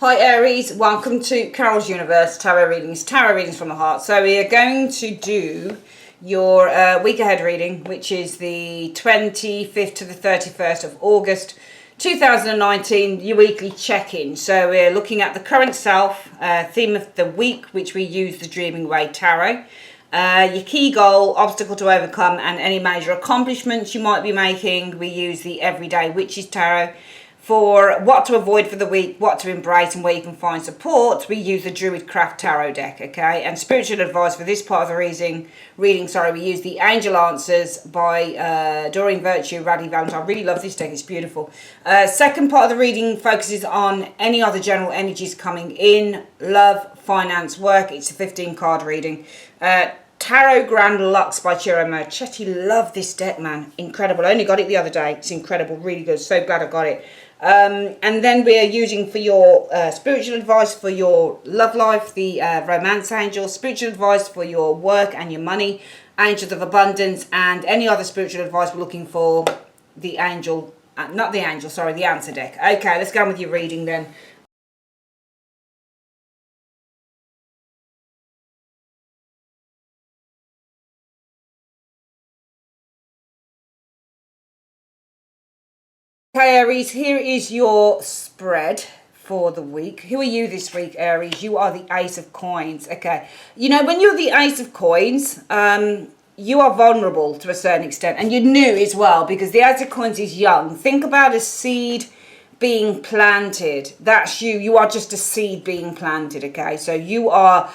Hi Aries, welcome to Carol's Universe Tarot readings from the heart. So we are going to do your week ahead reading, which is the 25th to the 31st of August 2019, your weekly check-in. So we're looking at the current self, theme of the week, which we use the Dreaming Way Tarot. Your key goal, obstacle to overcome, and any major accomplishments you might be making. We use the Everyday Witches Tarot. For what to avoid for the week, what to embrace, and where you can find support, we use the Druid Craft Tarot deck, okay? And spiritual advice for this part of the reading, we use the Angel Answers by Doreen Virtue, Radley Valentine. I really love this deck, it's beautiful. Second part of the reading focuses on any other general energies coming in, love, finance, work. It's a 15-card reading. Tarot Grand Lux by Chiro Marchetti. Love this deck, man. Incredible. I only got it the other day. It's incredible. Really good. So glad I got it. And then we are using for your spiritual advice for your love life, the Romance Angel, spiritual advice for your work and your money, Angels of Abundance, and any other spiritual advice we're looking for, the Angel, the Answer deck. Okay, let's go on with your reading then. Okay, Aries, here is your spread for the week. Who are you this week, Aries? You are the Ace of Coins. Okay. You know, when you're the Ace of Coins, you are vulnerable to a certain extent. And you're new as well, because the Ace of Coins is young. Think about a seed being planted. That's you. You are just a seed being planted, okay? So you are,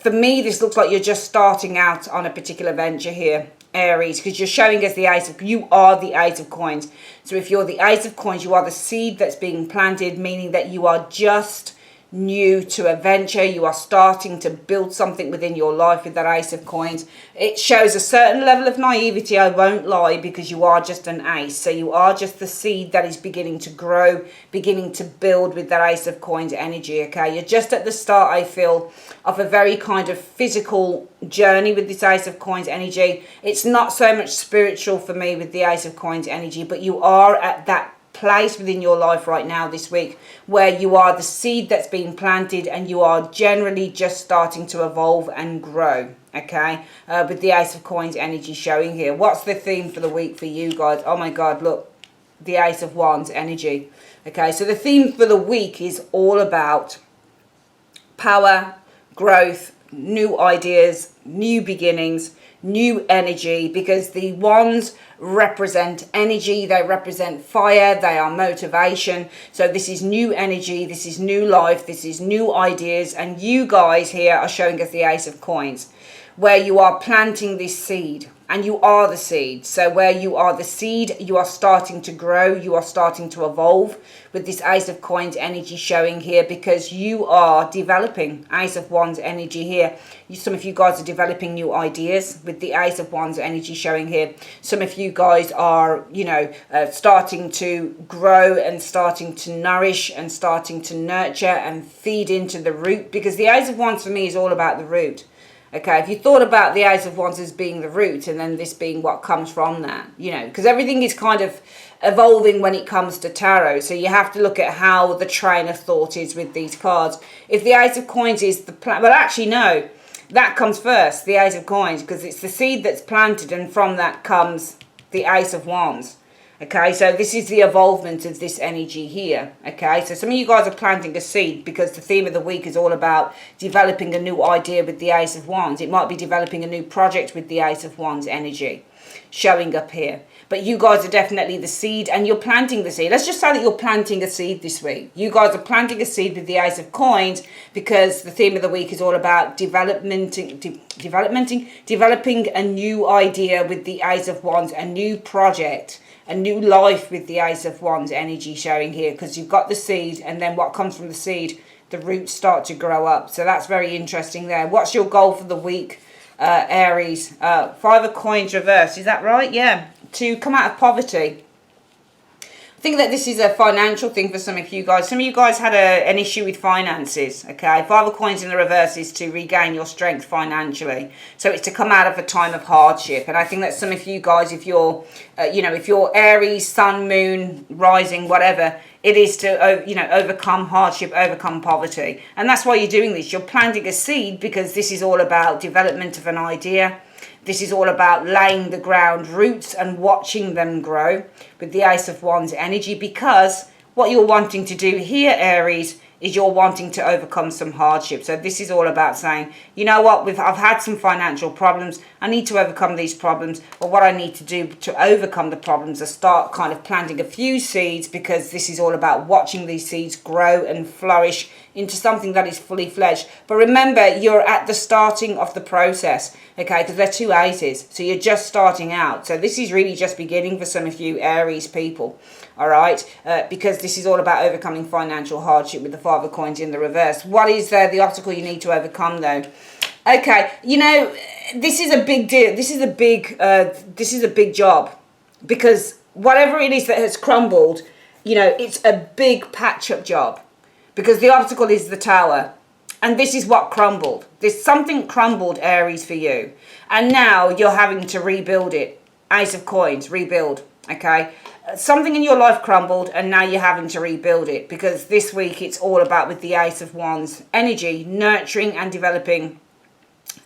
for me, this looks like you're just starting out on a particular venture here, Aries, because you're showing us the Ace of, you are the Ace of Coins. So if you're the Ace of Coins, you are the seed that's being planted, meaning that you are just new to a venture. You are starting to build something within your life with that Ace of Coins. It shows a certain level of naivety, I won't lie, because you are just an ace. So you are just the seed that is beginning to grow, beginning to build with that Ace of Coins energy, okay? You're just at the start, I feel, of a very kind of physical journey with this Ace of Coins energy. It's not so much spiritual for me with the Ace of Coins energy, but you are at that place within your life right now this week where you are the seed that's being planted and you are generally just starting to evolve and grow, okay? With the Ace of Coins energy showing here. What's the theme for the week for you guys? Oh my God, look, the Ace of Wands energy. Okay, so the theme for the week is all about power, growth, new ideas, new beginnings, new energy, because the wands represent energy, they represent fire, they are motivation. So this is new energy, this is new life, this is new ideas, and you guys here are showing us the Ace of Coins, where you are planting this seed, and you are the seed. So where you are the seed, you are starting to grow, you are starting to evolve with this Ace of Coins energy showing here, because you are developing Ace of Wands energy here. Some of you guys are developing new ideas with the Ace of Wands energy showing here. Some of you guys are, you know, starting to grow and starting to nourish and starting to nurture and feed into the root, because the Ace of Wands for me is all about the root. Okay, if you thought about the Ace of Wands as being the root and then this being what comes from that, you know, because everything is kind of evolving when it comes to tarot. So you have to look at how the train of thought is with these cards. If the Ace of Coins is the plan, well, actually, no, that comes first, the Ace of Coins, because it's the seed that's planted and from that comes the Ace of Wands. Okay, so this is the evolvement of this energy here. Okay, so some of you guys are planting a seed because the theme of the week is all about developing a new idea with the Ace of Wands. It might be developing a new project with the Ace of Wands energy showing up here. But you guys are definitely the seed and you're planting the seed. Let's just say that you're planting a seed this week. You guys are planting a seed with the Ace of Coins because the theme of the week is all about developing a new idea with the Ace of Wands, a new project, a new life with the Ace of Wands energy showing here, because you've got the seed and then what comes from the seed, the roots start to grow up. So that's very interesting there. What's your goal for the week, Aries? 5 of Coins reverse, is that right? Yeah, to come out of poverty. think that this is a financial thing for some of you guys. Some of you guys had an issue with finances, okay? Five of Coins in the reverse is to regain your strength financially. So it's to come out of a time of hardship. And I think that some of you guys, if you're, if you're Aries, Sun, Moon, Rising, whatever, it is to, overcome hardship, overcome poverty. And that's why you're doing this. You're planting a seed because this is all about development of an idea. This is all about laying the ground roots and watching them grow with the Ace of Wands energy, because what you're wanting to do here, Aries, is you're wanting to overcome some hardship. So this is all about saying, you know what, I've had some financial problems. I need to overcome these problems. But what I need to do to overcome the problems is start kind of planting a few seeds, because this is all about watching these seeds grow and flourish into something that is fully fledged. But remember, you're at the starting of the process, okay, because they're two aces. So you're just starting out. So this is really just beginning for some of you Aries people, all right, because this is all about overcoming financial hardship with the Five of Coins in the reverse. What is the obstacle you need to overcome, though? Okay, this is a big deal. This is a big job, because whatever it is that has crumbled, it's a big patch-up job. Because the obstacle is the Tower. And this is what crumbled. There's something crumbled, Aries, for you. And now you're having to rebuild it. Ace of Coins, rebuild. Okay? Something in your life crumbled, and now you're having to rebuild it. Because this week it's all about, with the Ace of Wands energy, nurturing and developing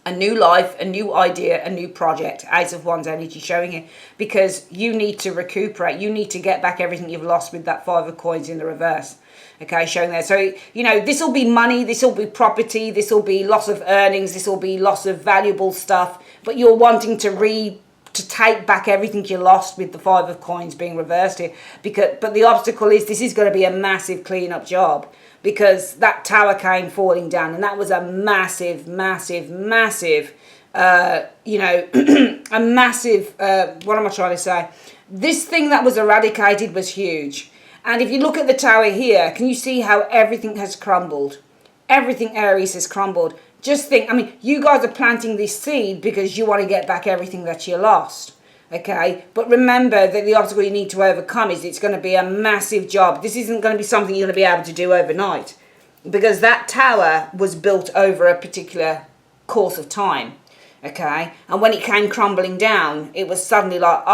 a new life, a new idea, a new project. Ace of Wands energy showing it. Because you need to recuperate. You need to get back everything you've lost with that Five of Coins in the reverse. Okay, showing there. So, this will be money, this will be property, this will be loss of earnings, this will be loss of valuable stuff. But you're wanting to take back everything you lost with the Five of Coins being reversed here. But the obstacle is, this is going to be a massive clean-up job. Because that Tower came falling down, and that was a massive, massive, massive, a massive, what am I trying to say? This thing that was eradicated was huge. And if you look at the Tower here, can you see how everything has crumbled? Everything, Aries, has crumbled. Just think, you guys are planting this seed because you want to get back everything that you lost. Okay? But remember that the obstacle you need to overcome is it's going to be a massive job. This isn't going to be something you're going to be able to do overnight. Because that Tower was built over a particular course of time. Okay, and when it came crumbling down, it was suddenly like,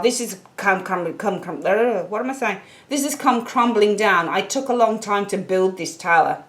this has what am I saying? This has come crumbling down. I took a long time to build this Tower,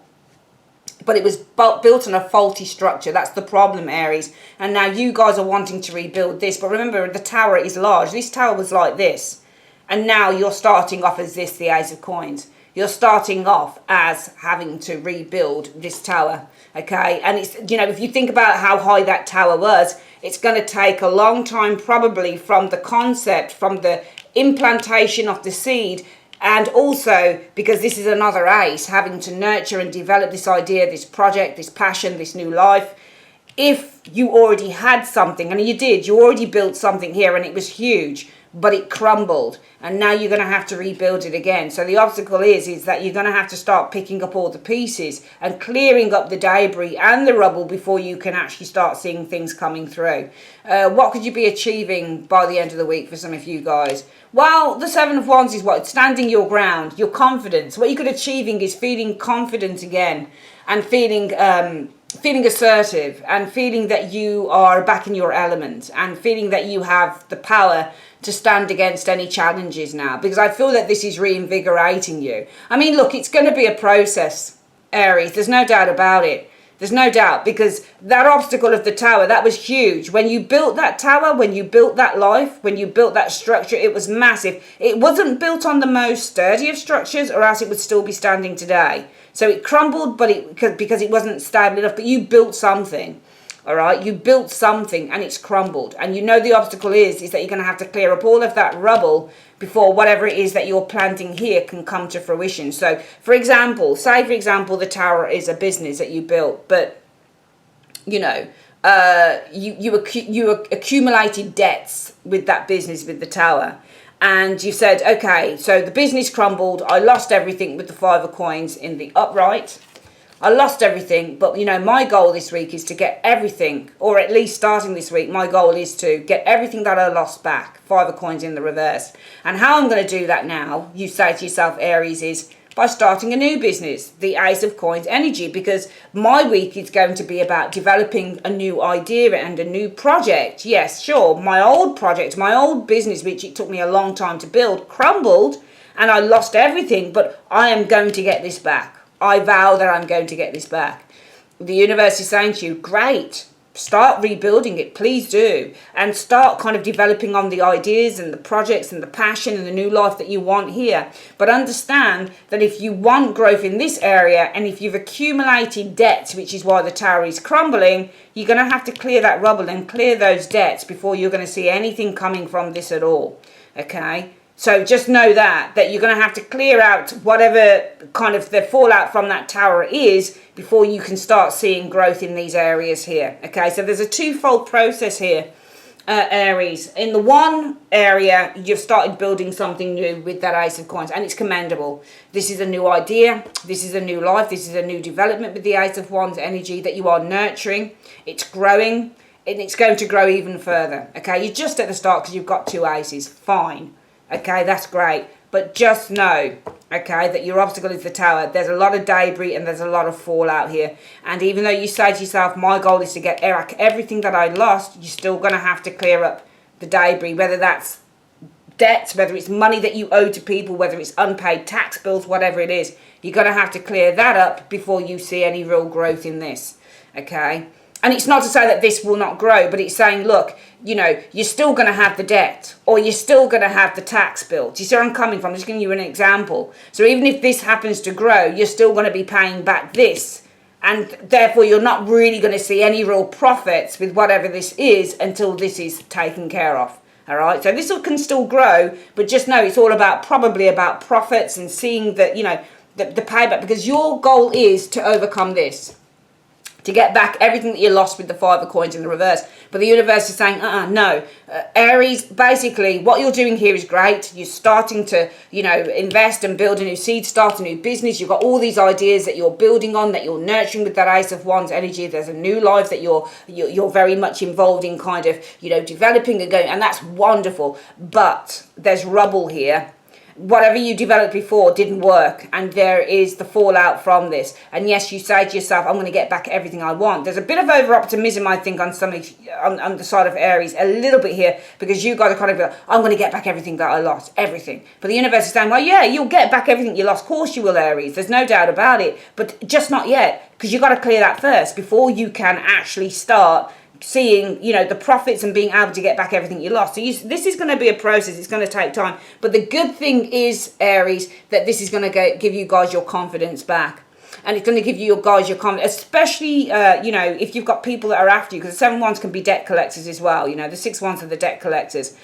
but it was built on a faulty structure. That's the problem, Aries. And now you guys are wanting to rebuild this. But remember, the Tower is large. This Tower was like this. And now you're starting off as this, the Ace of Coins. You're starting off as having to rebuild this Tower, okay? And it's, if you think about how high that Tower was, it's going to take a long time, probably, from the concept, from the implantation of the seed, and also because this is another ace, having to nurture and develop this idea, this project, this passion, this new life. If you already had something, and you already built something here, and it was huge, but it crumbled, and now you're going to have to rebuild it again. So the obstacle is that you're going to have to start picking up all the pieces and clearing up the debris and the rubble before you can actually start seeing things coming through. What could you be achieving by the end of the week for some of you guys? Well, the Seven of Wands is what? Standing your ground, your confidence. What you could achieving is feeling confident again, and feeling assertive, and feeling that you are back in your element, and feeling that you have the power to stand against any challenges now, because I feel that this is reinvigorating you. Look, it's going to be a process, Aries. There's no doubt about it. There's no doubt, because that obstacle of the Tower, that was huge. When you built that Tower, when you built that life, when you built that structure, it was massive. It wasn't built on the most sturdy of structures, or else it would still be standing today. So it crumbled, but because it wasn't stable enough. But you built something, all right? You built something, and it's crumbled. And the obstacle is that you're going to have to clear up all of that rubble before whatever it is that you're planting here can come to fruition. So, for example, the Tower is a business that you built, but you accumulated debts with that business, with the Tower. And you said, okay, so the business crumbled. I lost everything with the Five of Coins in the upright. I lost everything, but you know, my goal this week is to get everything, or at least starting this week, my goal is to get everything that I lost back, 5 of coins in the reverse. And how I'm going to do that now, you say to yourself, Aries, is by starting a new business, the Ace of Coins energy, because my week is going to be about developing a new idea and a new project. Yes, sure, my old project, my old business, which it took me a long time to build, crumbled and I lost everything, but I am going to get this back. I vow that I'm going to get this back. The universe is saying to you, great. Start rebuilding it, please do, and start kind of developing on the ideas and the projects and the passion and the new life that you want here. But understand that if you want growth in this area, and if you've accumulated debts, which is why the tower is crumbling, you're going to have to clear that rubble and clear those debts before you're going to see anything coming from this at all. Okay? So just know that you're going to have to clear out whatever kind of the fallout from that tower is before you can start seeing growth in these areas here. Okay, so there's a twofold process here, Aries. In the one area, you've started building something new with that Ace of Coins, and it's commendable. This is a new idea. This is a new life. This is a new development with the Ace of Wands energy that you are nurturing. It's growing, and it's going to grow even further. Okay, you're just at the start because you've got 2 aces. Fine. Okay, that's great. But just know, okay, that your obstacle is the tower. There's a lot of debris and there's a lot of fallout here. And even though you say to yourself, my goal is to get everything that I lost, you're still going to have to clear up the debris, whether that's debts, whether it's money that you owe to people, whether it's unpaid tax bills, whatever it is. You're going to have to clear that up before you see any real growth in this, okay? And it's not to say that this will not grow, but it's saying, look, you know, you're still going to have the debt, or you're still going to have the tax bill. Do you see where I'm coming from? I'm just giving you an example. So even if this happens to grow, you're still going to be paying back this. And therefore, you're not really going to see any real profits with whatever this is until this is taken care of. All right. So this can still grow, but just know it's all about probably about profits and seeing that, you know, the payback, because your goal is to overcome this, to get back everything that you lost with the 5 of coins in the reverse. But the universe is saying, no. Aries, basically, what you're doing here is great. You're starting to, you know, invest and build a new seed, start a new business. You've got all these ideas that you're building on, that you're nurturing with that Ace of Wands energy. There's a new life that you're very much involved in, kind of, you know, developing and going, and that's wonderful. But there's rubble here. Whatever you developed before didn't work, and there is the fallout from this. And yes, you say to yourself, I'm going to get back everything I want. There's a bit of over optimism, I think, on the side of Aries, a little bit here, because you got to kind of go, I'm going to get back everything that I lost, everything. But the universe is saying, well, yeah, you'll get back everything you lost. Of course you will, Aries. There's no doubt about it, but just not yet, because you've got to clear that first before you can actually start seeing, you know, the profits and being able to get back everything you lost. So this is going to be a process. It's going to take time. But the good thing is, Aries, that this is going to give you guys your confidence back. And it's going to give you guys your confidence, especially, you know, if you've got people that are after you, because the 7 wands can be debt collectors as well. You know, the 6 wands are the debt collectors.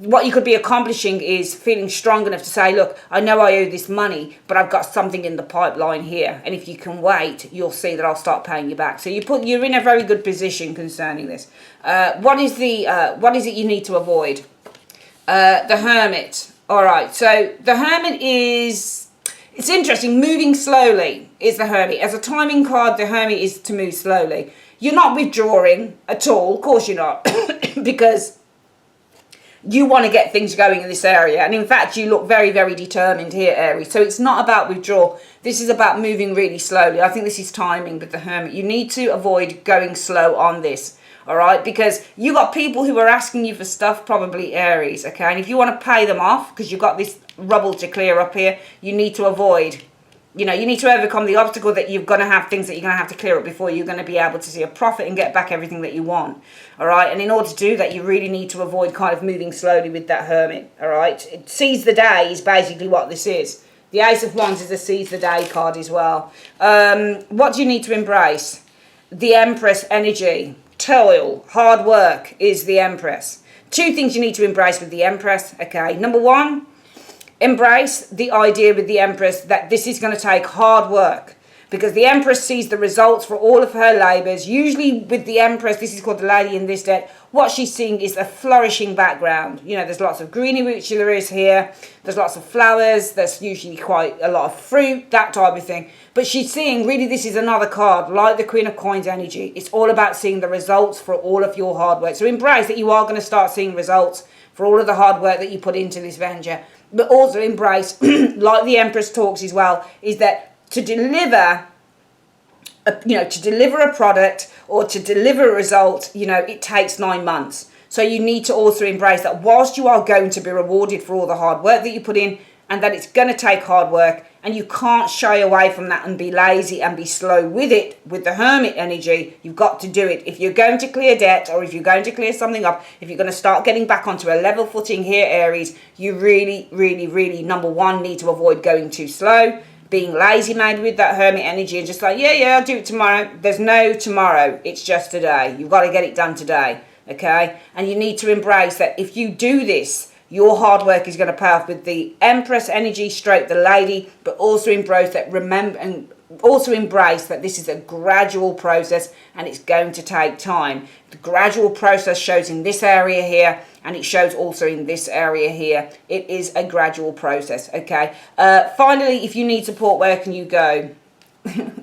What you could be accomplishing is feeling strong enough to say, look, I know I owe this money, but I've got something in the pipeline here. And if you can wait, you'll see that I'll start paying you back. So you're in a very good position concerning this. What is it you need to avoid? The Hermit. All right. So the Hermit is, it's interesting. Moving slowly is the Hermit. As a timing card, the Hermit is to move slowly. You're not withdrawing at all. Of course you're not, because you want to get things going in this area. And in fact, you look very, very determined here, Aries. So it's not about withdrawal. This is about moving really slowly. I think this is timing with the Hermit. You need to avoid going slow on this. All right, because you got people who are asking you for stuff, probably Aries. Okay, and if you want to pay them off because you've got this rubble to clear up here, you need to avoid. You know, you need to overcome the obstacle that you're going to have things that you're going to have to clear up before you're going to be able to see a profit and get back everything that you want. All right. And in order to do that, you really need to avoid kind of moving slowly with that Hermit. All right. It seize the day is basically what this is. The Ace of Wands is a seize the day card as well. What do you need to embrace? The Empress energy. Toil, hard work is the Empress. 2 things you need to embrace with the Empress. Okay. Number 1. Embrace the idea with the Empress that this is going to take hard work, because the Empress sees the results for all of her labours. Usually with the Empress, this is called the Lady in this deck, what she's seeing is a flourishing background. You know, there's lots of greenery, which there is here. There's lots of flowers. There's usually quite a lot of fruit, that type of thing. But she's seeing, really, this is another card, like the Queen of Coins energy. It's all about seeing the results for all of your hard work. So embrace that you are going to start seeing results for all of the hard work that you put into this venture. But also embrace, like the Empress talks as well, is that to deliver a product or to deliver a result, it takes 9 months. So you need to also embrace that whilst you are going to be rewarded for all the hard work that you put in, and that it's going to take hard work, and you can't shy away from that and be lazy and be slow with it. With the Hermit energy, you've got to do it. If you're going to clear debt, or if you're going to clear something up, if you're going to start getting back onto a level footing here, Aries, you really, really, really, number one, need to avoid going too slow, being lazy maybe with that Hermit energy, and just like, yeah, I'll do it tomorrow. There's no tomorrow. It's just today. You've got to get it done today, okay? And you need to embrace that if you do this, your hard work is going to pay off with the Empress energy stroke the Lady, but also embrace that this is a gradual process and it's going to take time. The gradual process shows in this area here, and it shows also in this area here. It is a gradual process, okay? Finally, if you need support, where can you go?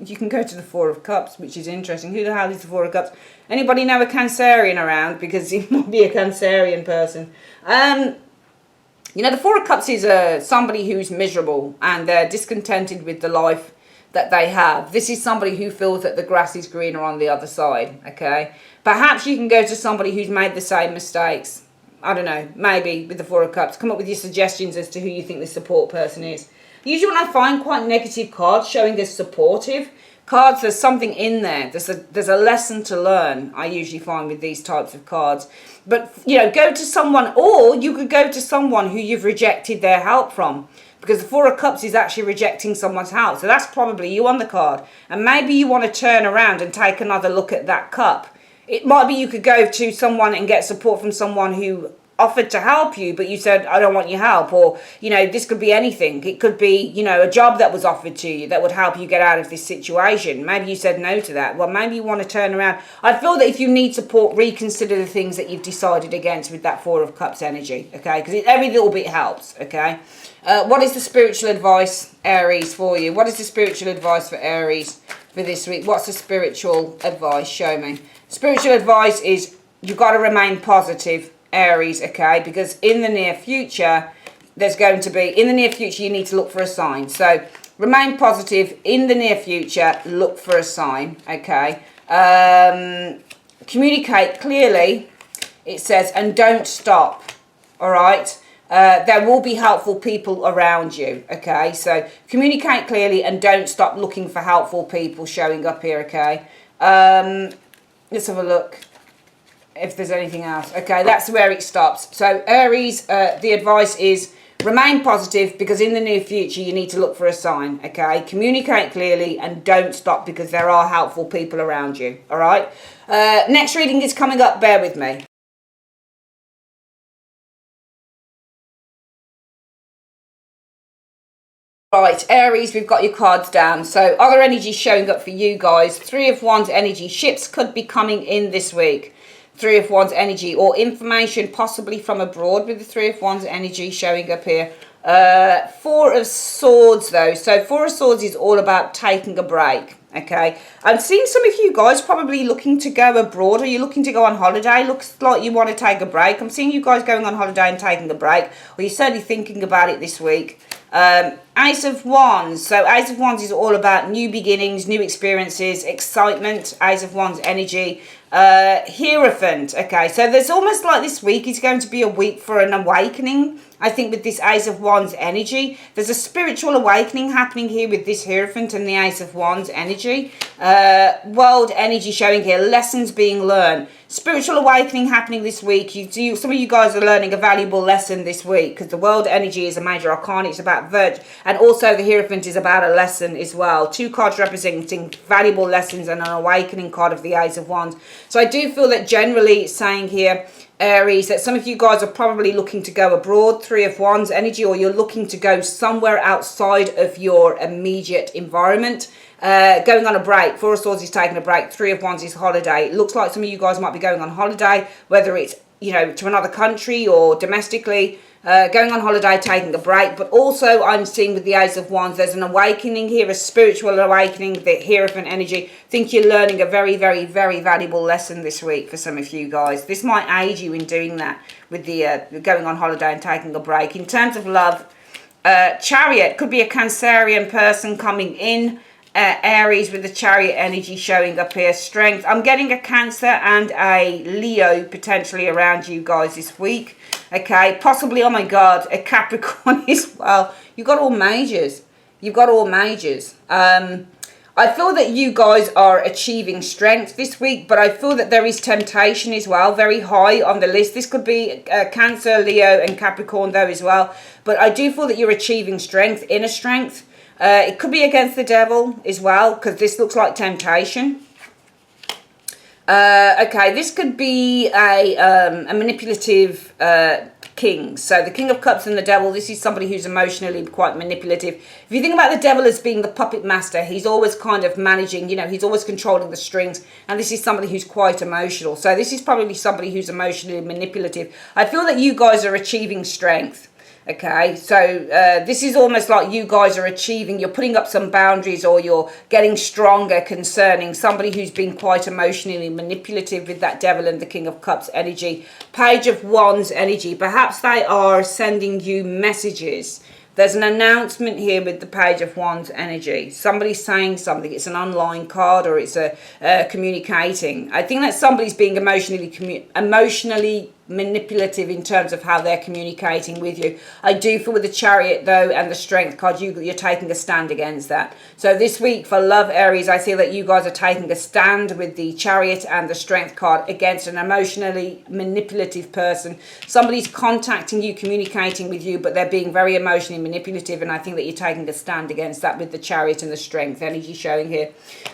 You can go to the Four of Cups, which is interesting. Who the hell is the Four of Cups? Anybody know a Cancerian around? Because it might be a Cancerian person. The Four of Cups is somebody who's miserable and they're discontented with the life that they have. This is somebody who feels that the grass is greener on the other side, okay? Perhaps you can go to somebody who's made the same mistakes. I don't know, maybe with the Four of Cups. Come up with your suggestions as to who you think the support person is. Usually when I find quite negative cards showing as supportive cards, there's something in there. There's a lesson to learn, I usually find with these types of cards. But, go to someone, or you could go to someone who you've rejected their help from. Because the Four of Cups is actually rejecting someone's help. So that's probably you on the card. And maybe you want to turn around and take another look at that cup. It might be you could go to someone and get support from someone who offered to help you, but you said, I don't want your help. Or, this could be anything. It could be, a job that was offered to you that would help you get out of this situation. Maybe you said no to that. Well, maybe you want to turn around. I feel that if you need support, reconsider the things that you've decided against with that Four of Cups energy, okay? Because every little bit helps, okay? What is the spiritual advice, Aries, for you? What is the spiritual advice for Aries for this week? What's the spiritual advice? Show me. Spiritual advice is you've got to remain positive, Aries, okay? Because in the near future, you need to look for a sign. So remain positive. In the near future, look for a sign, okay? Communicate clearly, it says, and don't stop, all right? There will be helpful people around you, okay? So communicate clearly and don't stop looking for helpful people showing up here, okay? Let's have a look if there's anything else. Okay, that's where it stops. So Aries, the advice is remain positive, because in the near future you need to look for a sign, okay? Communicate clearly and don't stop, because there are helpful people around you, all right? Next reading is coming up, bear with me. Right, Aries, we've got your cards down. So other energies showing up for you guys. Three of Wands energy. Ships could be coming in this week. Three of Wands energy, or information possibly from abroad with the Three of Wands energy showing up here. Four of Swords though. So Four of Swords is all about taking a break. Okay, I'm seeing some of you guys probably looking to go abroad, or you're looking to go on holiday. Looks like you want to take a break. I'm seeing you guys going on holiday and taking a break, or you're certainly thinking about it this week. Ace of Wands. So Ace of Wands is all about new beginnings, new experiences, excitement. Ace of Wands energy. Hierophant. Okay, so there's almost like this week is going to be a week for an awakening. I think with this Ace of Wands energy, there's a spiritual awakening happening here with this Hierophant and the Ace of Wands energy. World energy showing here, lessons being learned. Spiritual awakening happening this week. Some of you guys are learning a valuable lesson this week, because the World energy is a major arcana. It's about virtue, and also the Hierophant is about a lesson as well. Two cards representing valuable lessons and an awakening card of the Ace of Wands. So I do feel that generally it's saying here, Aries, that some of you guys are probably looking to go abroad, 3 of Wands energy, or you're looking to go somewhere outside of your immediate environment. Going on a break. 4 of Swords is taking a break. 3 of Wands is holiday. It looks like some of you guys might be going on holiday, whether it's, you know, to another country or domestically. Going on holiday, taking a break. But also I'm seeing with the Ace of Wands, there's an awakening here, a spiritual awakening, the Hierophant energy. I think you're learning a very, very, very valuable lesson this week for some of you guys. This might aid you in doing that with the going on holiday and taking a break. In terms of love, Chariot, could be a Cancerian person coming in. Aries with the Chariot energy showing up here. Strength. I'm getting a Cancer and a Leo potentially around you guys this week. Okay, possibly, oh my God, a Capricorn as well. You've got all majors. You've got all majors. I feel that you guys are achieving strength this week, but I feel that there is temptation as well, very high on the list. This could be Cancer, Leo, and Capricorn though as well. But I do feel that you're achieving strength, inner strength. It could be against the devil as well, because this looks like temptation. Okay, this could be a manipulative king. So the King of Cups and the devil, this is somebody who's emotionally quite manipulative. If you think about the devil as being the puppet master, he's always kind of managing, you know, he's always controlling the strings. And this is somebody who's quite emotional. So this is probably somebody who's emotionally manipulative. I feel that you guys are achieving strength. Okay, so this is almost like you guys are achieving, you're putting up some boundaries, or you're getting stronger concerning somebody who's been quite emotionally manipulative with that devil and the King of Cups energy. Page of Wands energy, perhaps they are sending you messages. There's an announcement here with the Page of Wands energy. Somebody's saying something. It's an online card, or it's a communicating. I think that somebody's being emotionally manipulative in terms of how they're communicating with you. I do feel with the Chariot though and the Strength card, you're taking a stand against that. So this week for love, Aries, I feel that you guys are taking a stand with the Chariot and the Strength card against an emotionally manipulative person. Somebody's contacting you, communicating with you, but they're being very emotionally manipulative, and I think that you're taking a stand against that with the Chariot and the Strength energy showing here.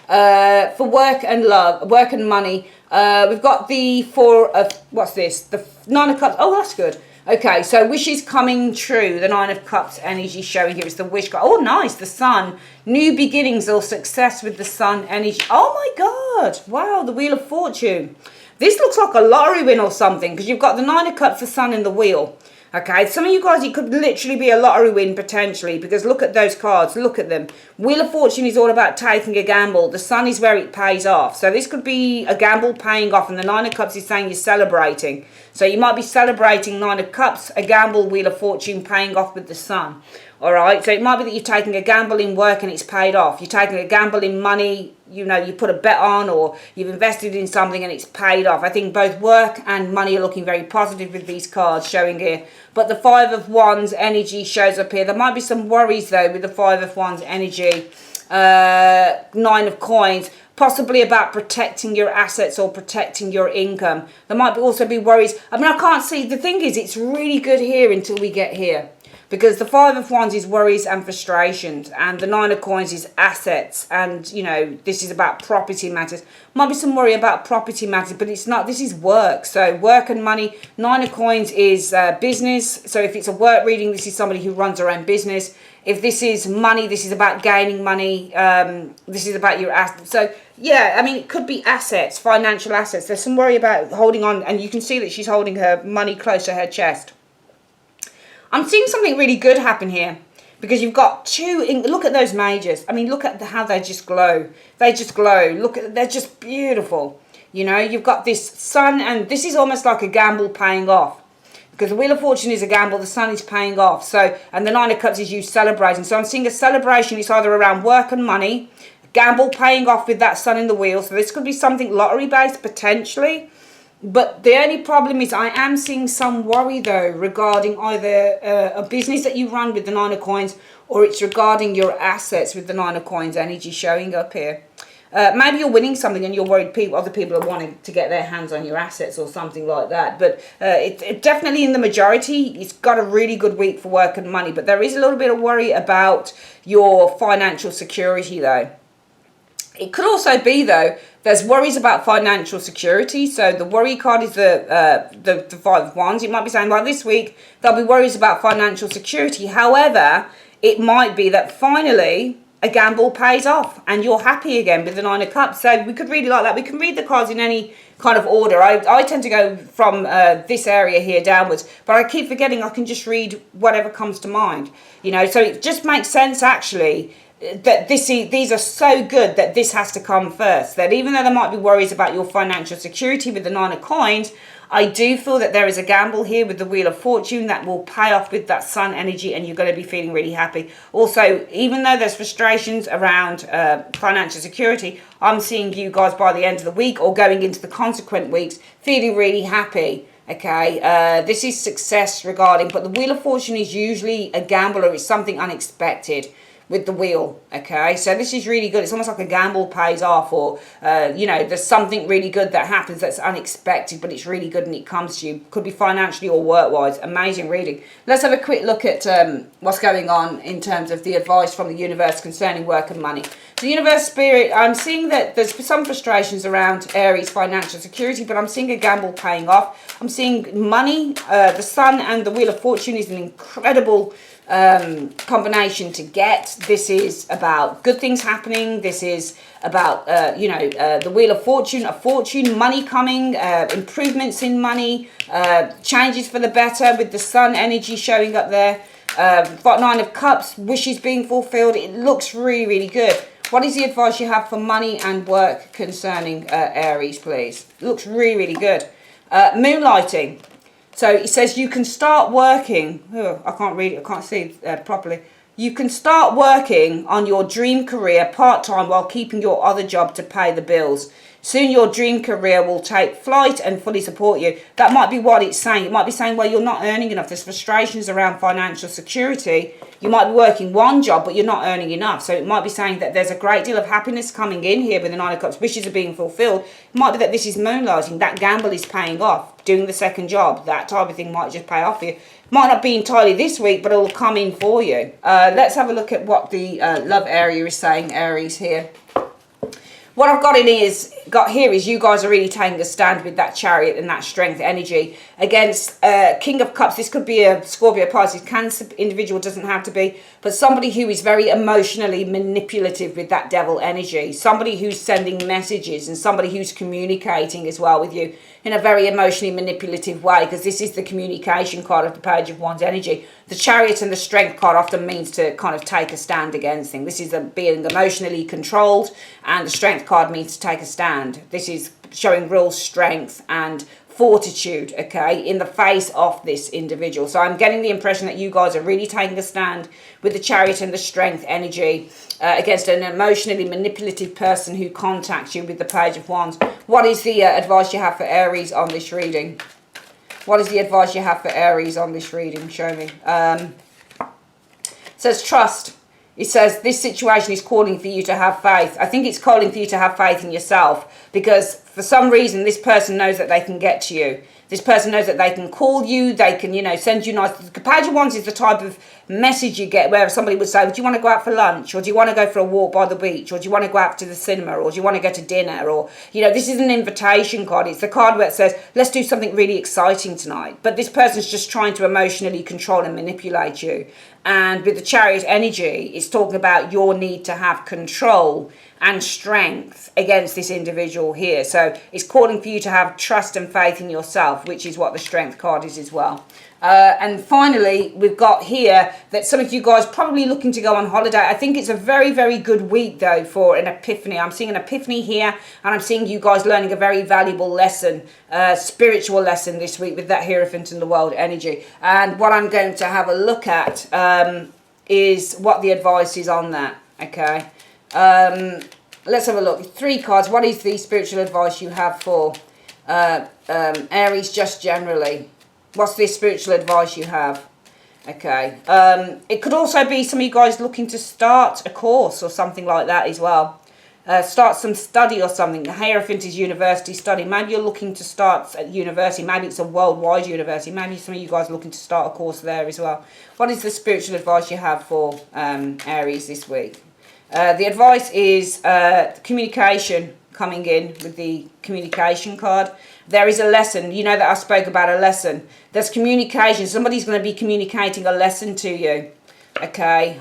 For work and love, work and money, we've got the 4 of, what's this? The 9 of Cups. Oh, that's good. Okay, so wishes coming true. The 9 of Cups energy showing here is the wish card. Oh, nice. The Sun. New beginnings or success with the Sun energy. Oh, my God. Wow, the Wheel of Fortune. This looks like a lottery win or something, because you've got the 9 of Cups, the Sun, and the Wheel. Okay, some of you guys, it could literally be a lottery win potentially, because look at those cards, look at them. Wheel of Fortune is all about taking a gamble. The Sun is where it pays off. So this could be a gamble paying off, and the 9 of Cups is saying you're celebrating. So you might be celebrating 9 of Cups, a gamble, Wheel of Fortune paying off with the Sun. All right, so it might be that you're taking a gamble in work and it's paid off. You're taking a gamble in money, you know, you put a bet on, or you've invested in something and it's paid off. I think both work and money are looking very positive with these cards showing here. But the 5 of Wands energy shows up here. There might be some worries though with the 5 of Wands energy. 9 of Coins, possibly about protecting your assets or protecting your income. There might also be worries. I mean, I can't see. The thing is, it's really good here until we get here. Because the 5 of Wands is worries and frustrations, and the 9 of Coins is assets, and, you know, this is about property matters. Might be some worry about property matters, but it's not. This is work. So work and money. 9 of Coins is business. So if it's a work reading, this is somebody who runs their own business. If this is money, this is about gaining money. This is about your assets. So, yeah, I mean, it could be assets, financial assets. There's some worry about holding on, and you can see that she's holding her money close to her chest. I'm seeing something really good happen here, because you've got 2, look at those majors. I mean, look at how they just glow. They just glow. Look at, they're just beautiful. You know, you've got this Sun, and this is almost like a gamble paying off. Because the Wheel of Fortune is a gamble, the Sun is paying off. So, and the 9 of Cups is you celebrating. So I'm seeing a celebration. It's either around work and money, gamble paying off with that Sun in the Wheel. So this could be something lottery-based potentially. But the only problem is I am seeing some worry though regarding either a business that you run with the 9 of Coins, or it's regarding your assets with the 9 of Coins energy showing up here. Maybe you're winning something and you're worried other people are wanting to get their hands on your assets or something like that. But it definitely in the majority, it's got a really good week for work and money. But there is a little bit of worry about your financial security though. It could also be, though, there's worries about financial security. So the worry card is the Five of Wands. It might be saying, well, this week there'll be worries about financial security. However, it might be that finally a gamble pays off and you're happy again with the Nine of Cups. So we could read it like that. We can read the cards in any kind of order. I tend to go from this area here downwards, but I keep forgetting I can just read whatever comes to mind. You know, so it just makes sense actually that these are so good that this has to come first. That even though there might be worries about your financial security with the Nine of Coins, I do feel that there is a gamble here with the Wheel of Fortune that will pay off with that Sun energy, and you're going to be feeling really happy. Also, even though there's frustrations around financial security, I'm seeing you guys by the end of the week or going into the consequent weeks feeling really happy. Okay, this is success regarding, but the Wheel of Fortune is usually a gamble or it's something unexpected with the wheel. Okay, so this is really good. It's almost like a gamble pays off, or you know, there's something really good that happens that's unexpected, but it's really good and it comes to you. Could be financially or work wise. Amazing reading. Let's have a quick look at what's going on in terms of the advice from the universe concerning work and money. The universe spirit, I'm seeing that there's some frustrations around Aries financial security, but I'm seeing a gamble paying off. I'm seeing money. The Sun and the Wheel of Fortune is an incredible combination to get. This is about good things happening. This is about the Wheel of Fortune, money coming, improvements in money, changes for the better with the Sun energy showing up there. Nine of Cups, wishes being fulfilled. It looks really good. What is the advice you have for money and work concerning Aries, please? It looks really good. Moonlighting. So it says you can start working. Oh, I can't read it. I can't see properly. You can start working on your dream career part-time while keeping your other job to pay the bills. Soon your dream career will take flight and fully support you. That might be what it's saying. It might be saying, well, you're not earning enough. There's frustrations around financial security. You might be working one job, but you're not earning enough. So it might be saying that there's a great deal of happiness coming in here with the Nine of Cups. Wishes are being fulfilled. It might be that this is moonlighting. That gamble is paying off. Doing the second job, that type of thing might just pay off for you. Might not be entirely this week, but it'll come in for you. Let's have a look at what the love area is saying, Aries, here. What I've got here is you guys are really taking a stand with that Chariot and that strength energy against King of Cups. This could be a Scorpio, Pisces, Cancer individual, doesn't have to be, but somebody who is very emotionally manipulative with that Devil energy. Somebody who's sending messages and somebody who's communicating as well with you in a very emotionally manipulative way, because this is the communication card of the Page of Wands energy. The Chariot and the Strength card often means to kind of take a stand against things. This is being emotionally controlled, and the Strength card means to take a stand. This is showing real strength and fortitude, okay, in the face of this individual. So I'm getting the impression that you guys are really taking a stand with the Chariot and the Strength energy against an emotionally manipulative person who contacts you with the Page of Wands. What is the advice you have for Aries on this reading? What is the advice you have for Aries on this reading? Show me. It says trust. It says this situation is calling for you to have faith. I think it's calling for you to have faith in yourself, because for some reason this person knows that they can get to you. This person knows that they can call you, they can, send you nice... The Page of Wands is the type of message you get where somebody would say, do you want to go out for lunch? Or do you want to go for a walk by the beach? Or do you want to go out to the cinema? Or do you want to go to dinner? Or, this is an invitation card. It's the card where it says, let's do something really exciting tonight. But this person's just trying to emotionally control and manipulate you. And with the Chariot energy, it's talking about your need to have control and strength against this individual here. So it's calling for you to have trust and faith in yourself, which is what the Strength card is as well. And finally, we've got here that some of you guys probably looking to go on holiday. I think it's a very, very good week, though, for an epiphany. I'm seeing an epiphany here, and I'm seeing you guys learning a very valuable lesson, spiritual lesson this week with that Hierophant in the World energy. And what I'm going to have a look at is what the advice is on that, okay? Let's have a look. 3 cards. What is the spiritual advice you have for Aries just generally? What's the spiritual advice you have? Okay. It could also be some of you guys looking to start a course or something like that as well. Start some study or something. The Hierophant is university study. Maybe you're looking to start at university. Maybe it's a worldwide university. Maybe some of you guys are looking to start a course there as well. What is the spiritual advice you have for Aries this week? The advice is communication coming in with the communication card. There is a lesson. You know that I spoke about a lesson. There's communication. Somebody's going to be communicating a lesson to you, okay,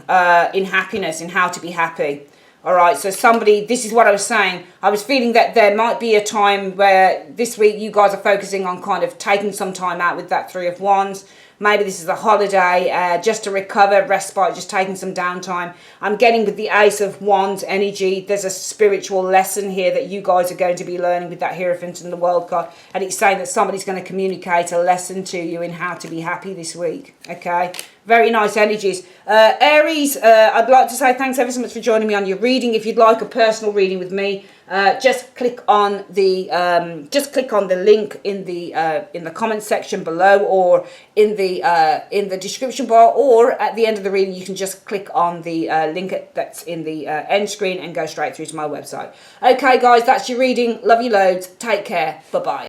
in happiness, in how to be happy. All right, so somebody, this is what I was saying. I was feeling that there might be a time where this week you guys are focusing on kind of taking some time out with that Three of Wands. Maybe this is a holiday, just to recover, respite, just taking some downtime. I'm getting with the Ace of Wands energy. There's a spiritual lesson here that you guys are going to be learning with that Hierophant in the World card. And it's saying that somebody's going to communicate a lesson to you in how to be happy this week. Okay, very nice energies. Aries, I'd like to say thanks ever so much for joining me on your reading. If you'd like a personal reading with me, just click on the link in the comment section below, or in the description bar, or at the end of the reading you can just click on the link that's in the end screen and go straight through to my website. Okay guys, that's your reading. Love you loads. Take care. Bye bye.